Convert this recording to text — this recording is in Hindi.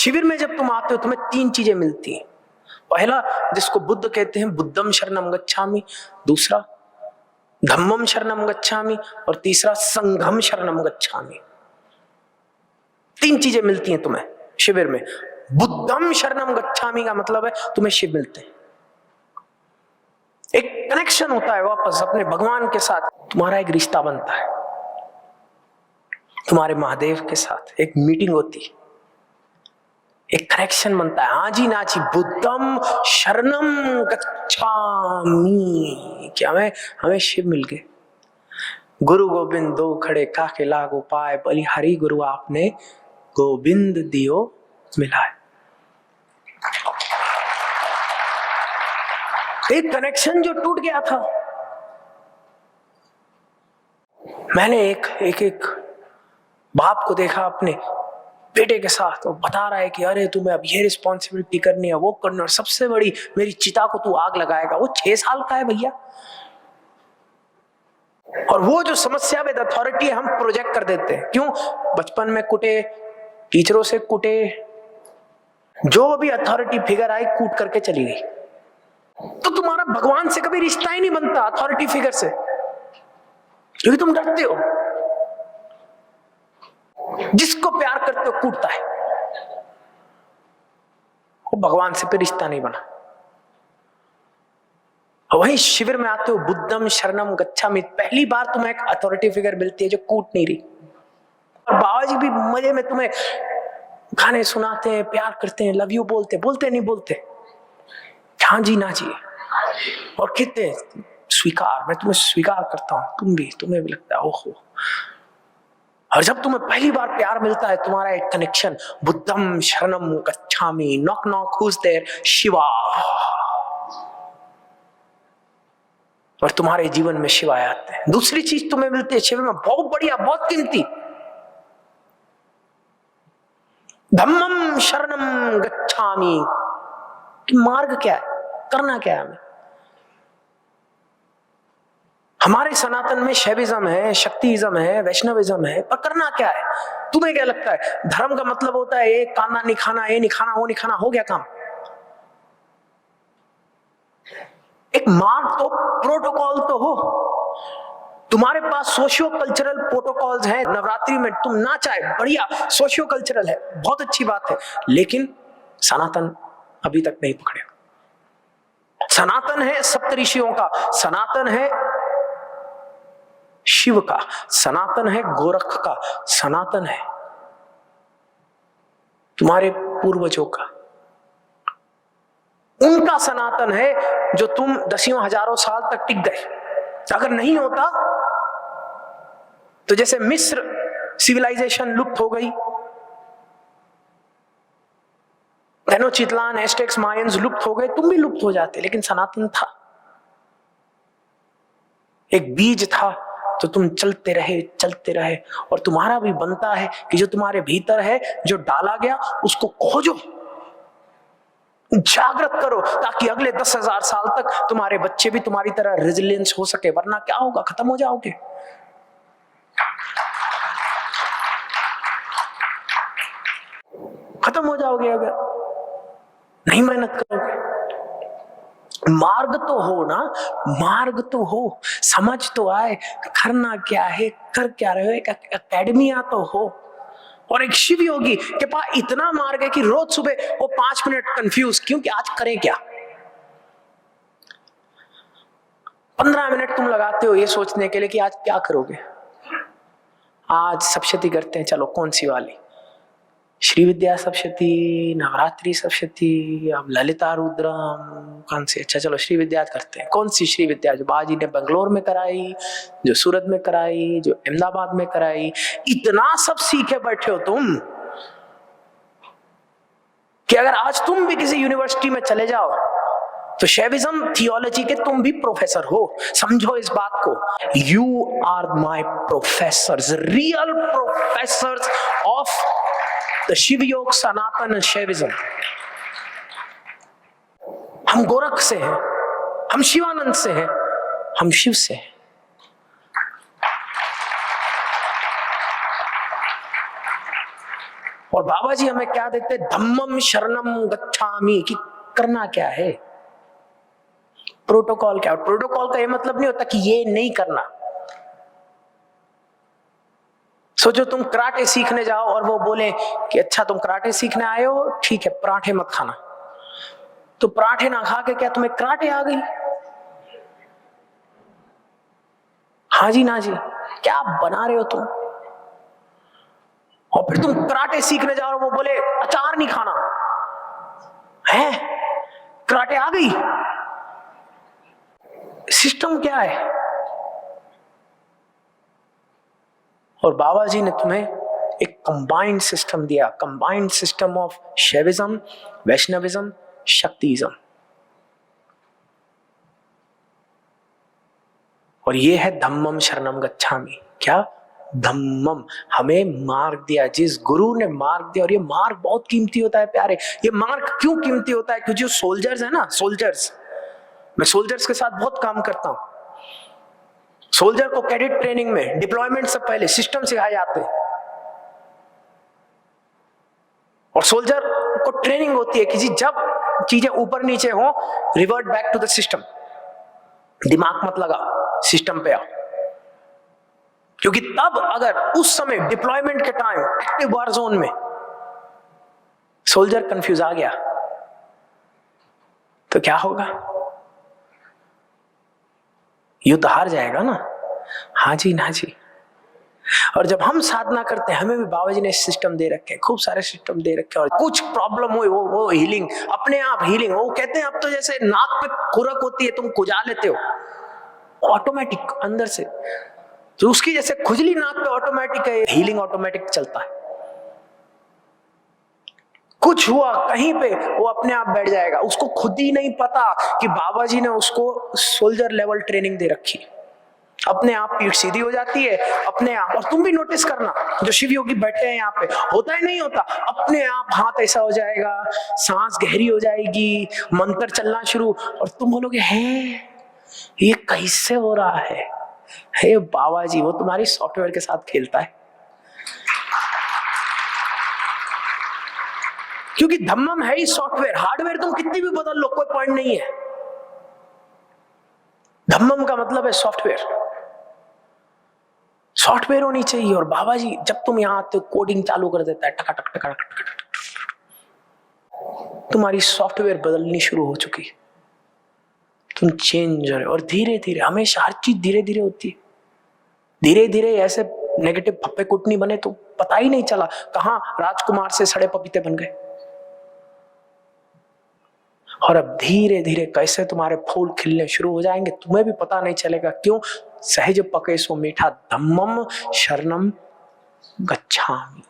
शिविर में जब तुम आते हो तुम्हें 3 चीजें मिलती हैं। पहला, जिसको बुद्ध कहते हैं, बुद्धम शरणम गच्छामि। दूसरा, धम्मम शरणम गच्छामि। और तीसरा, संघम शरणम गच्छामि। 3 चीजें मिलती हैं तुम्हें शिविर में। बुद्धम शरणम गच्छामि का मतलब है तुम्हें शिव मिलते हैं, एक कनेक्शन होता है वापस अपने भगवान के साथ, तुम्हारा एक रिश्ता बनता है तुम्हारे महादेव के साथ, एक मीटिंग होती है, एक कनेक्शन बनता है। हाँ जी नाची, बुद्धम शरणम गच्छामि, क्या हमें शिव मिल गए। गुरु गोविंद दो खड़े काके लागो पाए, बलिहारी गुरु आपने गोविंद दियो मिलाए। एक कनेक्शन जो टूट गया था। मैंने एक बाप को देखा अपने बेटे के साथ, वो बता रहा है कि अरे तुम्हें अब ये रिस्पॉन्सिबिलिटी करनी है, वो करना, और सबसे बड़ी मेरी चिता को तू आग लगाएगा। वो 6 साल का है भैया, और वो जो समस्या विद अथॉरिटी हम प्रोजेक्ट कर देते हैं। क्यों? बचपन में कुटे, टीचरों से कुटे, जो भी अथॉरिटी फिगर आई कूट करके चली गई। तो तुम्हारा भगवान से कभी रिश्ता ही नहीं बनता अथॉरिटी फिगर से, क्योंकि तुम डरते हो। जिसको प्यार करते हो कूटता है, वो भगवान से फिर रिश्ता नहीं बना। वही शिविर में आते हो, बुद्धम शरणम गच्छामि, पहली बार तुम्हें एक अथॉरिटी फिगर मिलती है जो कूट नहीं रही। और बाबा जी भी मजे में तुम्हें गाने सुनाते हैं, प्यार करते हैं, लव यू बोलते नहीं बोलते, हाँ जी ना जी, और कहते स्वीकार, मैं तुम्हें स्वीकार करता हूं, तुम्हें भी लगता है ओहो। और जब तुम्हें पहली बार प्यार मिलता है, तुम्हारा एक कनेक्शन, बुद्धम शरणम गच्छामि, knock knock who's there, Shiva, और तुम्हारे जीवन में शिवा आते हैं। दूसरी चीज तुम्हें मिलती है शिविर में, बहुत बढ़िया, बहुत कीमती, धम्मम शरणम गच्छामि। मार्ग क्या है, करना क्या है हमारे सनातन में? शैविज्म है, शक्तिज्म है, वैष्णविज्म है, पर करना क्या है? तुम्हें क्या लगता है धर्म का मतलब होता है एक खाना नहीं खाना, ये नहीं खाना, वो नहीं खाना, हो गया काम? एक मार्ग तो, प्रोटोकॉल तो हो। तुम्हारे पास सोशियो कल्चरल प्रोटोकॉल्स हैं। नवरात्रि में तुम नाच आए, बढ़िया, सोशियो कल्चरल है, बहुत अच्छी बात है, लेकिन सनातन अभी तक नहीं पकड़े। सनातन है सप्तऋषियों का, सनातन है शिव का, सनातन है गोरख का, सनातन है तुम्हारे पूर्वजों का। उनका सनातन है जो तुम दसियों हजारों साल तक टिक गए। अगर नहीं होता तो जैसे मिस्र सिविलाइजेशन लुप्त हो गई, तेनोचितलान, एस्टेक्स, मायंस लुप्त हो गए, तुम भी लुप्त हो जाते, लेकिन सनातन था, एक बीज था, तो तुम चलते रहे। और तुम्हारा भी बनता है कि जो तुम्हारे भीतर है, जो डाला गया, उसको खोजो, जागृत करो, ताकि अगले 10,000 साल तक तुम्हारे बच्चे भी तुम्हारी तरह रेजिलियंस हो सके। वरना क्या होगा, खत्म हो जाओगे। खत्म हो जाओगे अगर नहीं मेहनत करोगे। मार्ग तो हो ना, मार्ग तो हो, समझ तो आए करना क्या है, कर क्या रहे हो, एक एकेडमिया तो हो। और एक शिव योगी के पास इतना मार्ग है कि रोज सुबह वो 5 मिनट कंफ्यूज, क्योंकि आज करें क्या। 15 मिनट तुम लगाते हो ये सोचने के लिए कि आज क्या करोगे। आज सप्तशती करते हैं, चलो कौन सी वाली, श्री विद्या सप्तशती, नवरात्रि सप्तशती, अब ललिता रुद्रम, कौन सी? अच्छा चलो श्री विद्या करते हैं। कौन सी श्री विद्या? जो बाजी ने बेंगलोर में कराई, जो सूरत में कराई, जो अहमदाबाद में कराई। इतना सब सीखे बैठे हो तुम कि अगर आज तुम भी किसी यूनिवर्सिटी में चले जाओ तो शैविज्म थियोलॉजी के तुम भी प्रोफेसर हो। समझो इस बात को, you are my professors, real professors of the Shiv Yoga, Sanatan Shaivism. हम गोरख से हैं, हम शिवानंद से हैं, हम शिव से हैं। और बाबा जी हमें क्या देते? धम्मम शरणम गच्छामि, कि करना क्या है, प्रोटोकॉल क्या। और प्रोटोकॉल का ये मतलब नहीं होता कि ये नहीं करना। सोचो तुम कराटे सीखने जाओ और वो बोले कि अच्छा तुम कराटे सीखने आए हो, ठीक है, पराठे मत खाना। तो पराठे ना खा के क्या तुम्हें कराटे आ गई? हाँ जी ना जी, क्या बना रहे हो तुम? और फिर तुम कराटे सीखने जाओ और वो बोले अचार नहीं खाना है, कराटे आ गई। सिस्टम क्या है? और बाबा जी ने तुम्हें एक कंबाइंड सिस्टम दिया, combined system of Shaivism, Vaishnavism, Shaktism. और ये है धम्मम शरणम गच्छामि। क्या? धम्मम, हमें मार्ग दिया, जिस गुरु ने मार्ग दिया। और ये मार्ग बहुत कीमती होता है प्यारे। ये मार्ग क्यों कीमती होता है? क्योंकि जो सोल्जर्स है ना, सोल्जर्स, मैं सोल्जर्स के साथ बहुत काम करता हूं। सोल्जर को कैडेट ट्रेनिंग में डिप्लॉयमेंट से पहले सिस्टम सिखाए जाते हैं, और सोल्जर को ट्रेनिंग होती है कि जी जब चीजें ऊपर नीचे हो, revert back to the system, दिमाग मत लगा, सिस्टम पे आओ। क्योंकि तब अगर उस समय डिप्लॉयमेंट के टाइम एक्टिव वार जोन में सोल्जर कंफ्यूज आ गया तो क्या होगा? युद्ध हार जाएगा ना। हाँ जी ना जी। और जब हम साधना करते हैं, हमें भी बाबा जी ने सिस्टम दे रखे हैं, खूब सारे सिस्टम दे रखे हैं। और कुछ प्रॉब्लम हुई वो हीलिंग, अपने आप हीलिंग। वो कहते हैं अब तो जैसे नाक पे खुरक होती है, तुम खुजा लेते हो ऑटोमेटिक अंदर से, तो उसकी जैसे खुजली नाक पे ऑटोमेटिक है, हीलिंग ऑटोमेटिक चलता है। कुछ हुआ कहीं पे, वो अपने आप बैठ जाएगा, उसको खुद ही नहीं पता कि बाबा जी ने उसको सोल्जर लेवल ट्रेनिंग दे रखी। अपने आप पीठ सीधी हो जाती है अपने आप। और तुम भी नोटिस करना, जो शिव योगी बैठे हैं यहाँ पे, होता है नहीं होता, अपने आप हाथ ऐसा हो जाएगा, सांस गहरी हो जाएगी, मंत्र चलना शुरू, और तुम बोलोगे हैं ये कैसे हो रहा है? हे बाबा जी, वो तुम्हारी सॉफ्टवेयर के साथ खेलता है। क्योंकि धम्मम है ही सॉफ्टवेयर, हार्डवेयर तुम कितनी भी बदल लो कोई पॉइंट नहीं है। धम्मम का मतलब है सॉफ्टवेयर, सॉफ्टवेयर होनी चाहिए। और बाबा जी जब तुम यहां आते हो, कोडिंग चालू कर देता है, टका टक टका टक टक, तुम्हारी सॉफ्टवेयर बदलनी शुरू हो चुकी है, तुम चेंज हो रहे। और धीरे धीरे, हमेशा हर चीज धीरे धीरे होती है। धीरे धीरे ऐसे नेगेटिव फप्पे कुटनी बने तो पता ही नहीं चला कहां राजकुमार से सड़े पपीते बन गए। और अब धीरे धीरे कैसे तुम्हारे फूल खिलने शुरू हो जाएंगे, तुम्हें भी पता नहीं चलेगा। क्यों? सहज पके सो मीठा, धम्मम शरणम गच्छामि।